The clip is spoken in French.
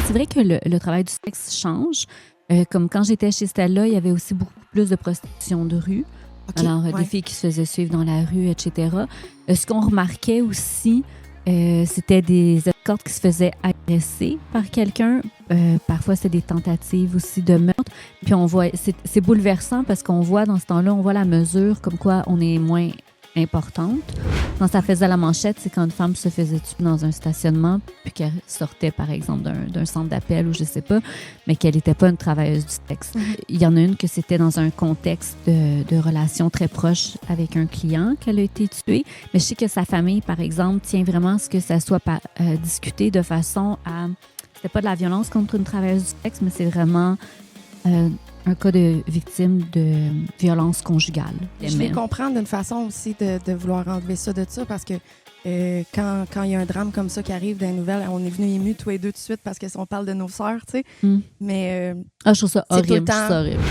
c'est vrai que le travail du sexe change. Comme quand j'étais chez Stella, il y avait aussi beaucoup plus de prostitution de rue. OK, Alors, ouais. des filles qui se faisaient suivre dans la rue, etc. Ce qu'on remarquait aussi, c'était des escortes qui se faisaient agresser par quelqu'un. Parfois, c'était des tentatives aussi de meurtre. Puis on voit, c'est bouleversant parce qu'on voit dans ce temps-là, on voit la mesure comme quoi on est moins importante. Quand ça faisait la manchette, c'est quand une femme se faisait tuer dans un stationnement puis qu'elle sortait, par exemple, d'un centre d'appel ou je sais pas, mais qu'elle n'était pas une travailleuse du sexe. Il y en a une que c'était dans un contexte de relation très proche avec un client qu'elle a été tuée. Mais je sais que sa famille, par exemple, tient vraiment à ce que ça soit discuté de façon à... C'était pas de la violence contre une travailleuse du sexe, mais c'est vraiment... un cas de victime de violence conjugale. Je vais comprendre d'une façon aussi de vouloir enlever ça de ça parce que quand il y a un drame comme ça qui arrive dans les nouvelles, on est venus émus tous les deux tout de suite parce qu'on parle de nos sœurs, tu sais. Mais je trouve ça c'est tout le horrible. temps, Je trouve ça horrible.